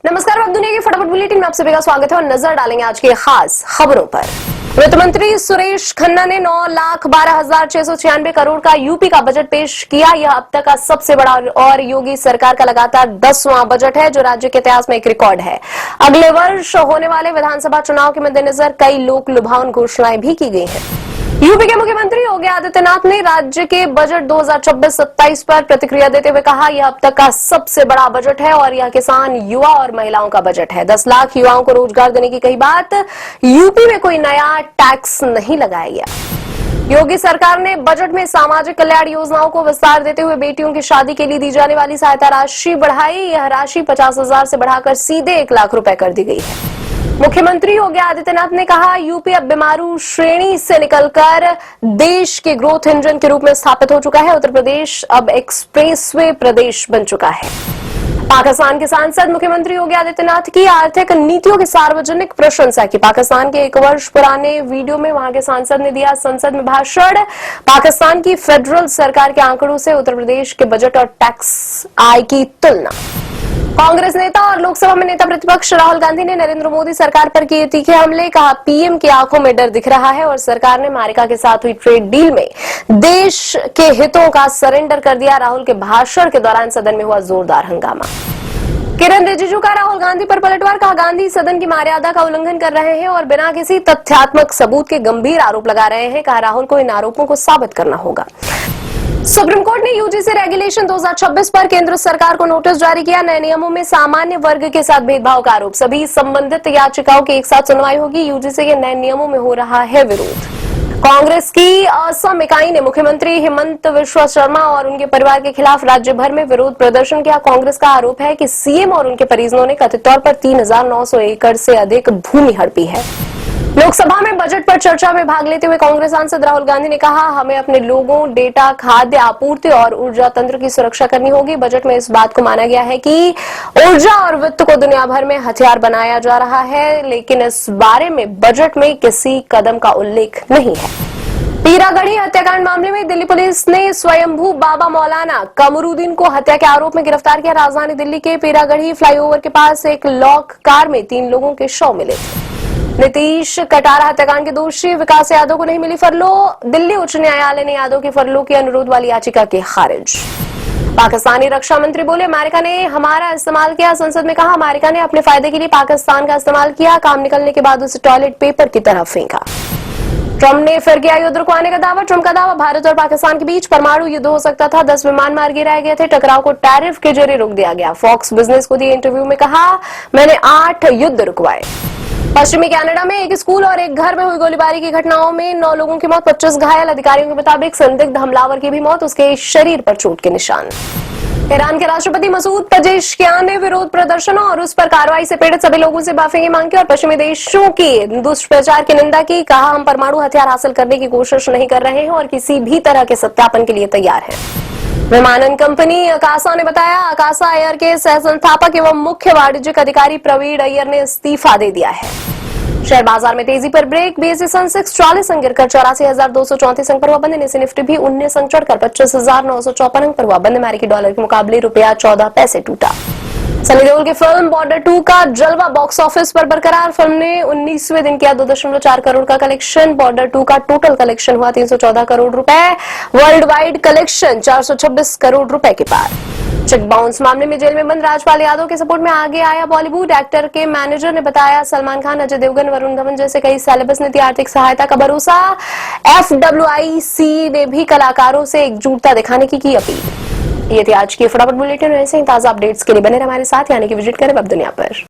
नमस्कार, अब दुनिया की फटाफट बुलेटिन में आप सभी का स्वागत है और नजर डालेंगे आज की खास खबरों पर। वित्त मंत्री सुरेश खन्ना ने 9,12,696 करोड़ का यूपी का बजट पेश किया। यह अब तक का सबसे बड़ा और योगी सरकार का लगातार 10वां बजट है, जो राज्य के इतिहास में एक रिकॉर्ड है। अगले वर्ष होने वाले विधानसभा चुनाव के मद्देनजर कई लोक लुभावन घोषणाएं भी की गई हैं। यूपी के मुख्यमंत्री योगी आदित्यनाथ ने राज्य के बजट 2026-27 पर प्रतिक्रिया देते हुए कहा, यह अब तक का सबसे बड़ा बजट है और यह किसान, युवा और महिलाओं का बजट है। 10 लाख युवाओं को रोजगार देने की कही बात। यूपी में कोई नया टैक्स नहीं लगाया गया। योगी सरकार ने बजट में सामाजिक कल्याण योजनाओं को विस्तार देते हुए बेटियों की शादी के लिए दी जाने वाली सहायता राशि बढ़ाई। यह राशि 50,000 से बढ़ाकर सीधे 1 लाख रुपए कर दी गई है। मुख्यमंत्री योगी आदित्यनाथ ने कहा, यूपी अब बीमारू श्रेणी से निकलकर देश के ग्रोथ इंजन के रूप में स्थापित हो चुका है। उत्तर प्रदेश अब एक्सप्रेसवे प्रदेश बन चुका है। पाकिस्तान के सांसद मुख्यमंत्री योगी आदित्यनाथ की आर्थिक नीतियों की सार्वजनिक प्रशंसा की। पाकिस्तान के 1 वर्ष पुराने वीडियो में वहां के सांसद ने दिया संसद में भाषण। पाकिस्तान की फेडरल सरकार के आंकड़ों से उत्तर प्रदेश के बजट और टैक्स आय की तुलना। कांग्रेस नेता और लोकसभा में नेता प्रतिपक्ष राहुल गांधी ने नरेंद्र मोदी सरकार पर किए तीखे हमले। कहा, पीएम की आंखों में डर दिख रहा है और सरकार ने अमेरिका के साथ हुई ट्रेड डील में देश के हितों का सरेंडर कर दिया। राहुल के भाषण के दौरान सदन में हुआ जोरदार हंगामा। किरण रिजिजू का राहुल गांधी पर पलटवार। कहा, गांधी सदन की मर्यादा का उल्लंघन कर रहे हैं और बिना किसी तथ्यात्मक सबूत के गंभीर आरोप लगा रहे हैं। कहा, राहुल को इन आरोपों को साबित करना होगा। सुप्रीम कोर्ट ने यूजीसी रेगुलेशन 2026 पर केंद्र सरकार को नोटिस जारी किया। नए नियमों में सामान्य वर्ग के साथ भेदभाव का आरोप। सभी संबंधित याचिकाओं की एक साथ सुनवाई होगी। यूजीसी के नए नियमों में हो रहा है विरोध। कांग्रेस की असम इकाई ने मुख्यमंत्री हेमंत बिस्वा शर्मा और उनके परिवार के खिलाफ राज्य भर में विरोध प्रदर्शन किया। कांग्रेस का आरोप है कि सीएम और उनके परिजनों ने कथित तौर पर 3,900 एकड़ से अधिक भूमि हड़पी है। लोकसभा में बजट पर चर्चा में भाग लेते हुए कांग्रेस सांसद राहुल गांधी ने कहा, हमें अपने लोगों, डेटा, खाद्य आपूर्ति और ऊर्जा तंत्र की सुरक्षा करनी होगी। बजट में इस बात को माना गया है कि ऊर्जा और वित्त को दुनिया भर में हथियार बनाया जा रहा है, लेकिन इस बारे में बजट में किसी कदम का उल्लेख नहीं है। पीरागढ़ी हत्याकांड मामले में दिल्ली पुलिस ने स्वयंभू बाबा मौलाना कमरुद्दीन को हत्या के आरोप में गिरफ्तार किया। राजधानी दिल्ली के पीरागढ़ी फ्लाईओवर के पास एक लॉक कार में 3 लोगों के शव मिले थे। नीतीश कटारा हत्याकांड के दोषी विकास यादव को नहीं मिली फरलो। दिल्ली उच्च न्यायालय ने यादव की फरलो की अनुरोध वाली याचिका की खारिज। पाकिस्तानी रक्षा मंत्री बोले, अमेरिका ने हमारा इस्तेमाल किया। संसद में कहा, अमेरिका ने अपने फायदे के लिए पाकिस्तान का इस्तेमाल किया। काम निकलने के बाद उसे टॉयलेट पेपर की तरह फेंका। ट्रंप ने फिर किया युद्ध रुकवाने का दावा। ट्रंप का दावा, भारत और पाकिस्तान के बीच परमाणु युद्ध हो सकता था। 10 विमान मार गिराए गए थे। टकराव को टैरिफ के जरिए रोक दिया गया। फॉक्स बिजनेस को दिए इंटरव्यू में कहा, मैंने 8 युद्ध रुकवाए। पश्चिमी कनाडा में एक स्कूल और एक घर में हुई गोलीबारी की घटनाओं में 9 लोगों की मौत, 25 घायल। अधिकारियों के मुताबिक संदिग्ध हमलावर की भी मौत, उसके शरीर पर चोट के निशान। ईरान के राष्ट्रपति मसूद पेजेश्कियान ने विरोध प्रदर्शनों और उस पर कार्रवाई से पीड़ित सभी लोगों से माफी की मांग की और पश्चिमी देशों की दुष्प्रचार की निंदा की। कहा, हम परमाणु हथियार हासिल करने की कोशिश नहीं कर रहे हैं और किसी भी तरह के सत्यापन के लिए तैयार हैं। विमानन कंपनी अकासा ने बताया, अकासा एयर के सह संस्थापक एवं मुख्य वाणिज्यिक अधिकारी प्रवीण अय्यर ने इस्तीफा दे दिया है। शेयर बाजार में तेजी पर ब्रेक। बीएसई सेंसेक्स 40 अंक गिरकर 84,234 अंक पर हुआ बंद। निफ्टी निफ्टी भी 19 अंक चढ़कर 25,954 अंक पर हुआ बंद। अमेरिकी डॉलर के मुकाबले रुपया 14 पैसे टूटा। सनी देओल की फिल्म बॉर्डर 2 का जलवा बॉक्स ऑफिस पर बरकरार। फिल्म ने 19वें दिन किया 2.4 करोड़ का कलेक्शन। बॉर्डर 2 का टोटल कलेक्शन हुआ 314 करोड़ रुपए। वर्ल्ड वाइड कलेक्शन 426 करोड़ रुपए के पार। चेक बाउंस मामले में जेल में बंद राजपाल यादव के सपोर्ट में आगे आया बॉलीवुड। एक्टर के मैनेजर ने बताया, सलमान खान, अजय देवगन, वरुण धवन जैसे कई सेलेब्स ने दी आर्थिक सहायता का भरोसा। FWIC ने भी कलाकारों से एकजुटता दिखाने की अपील। ये थी आज की फटाफट बुलेटिन। ऐसे ही ताजा अपडेट्स के लिए बने रहे हमारे साथ, यानी कि विजिट करें वेब दुनिया पर।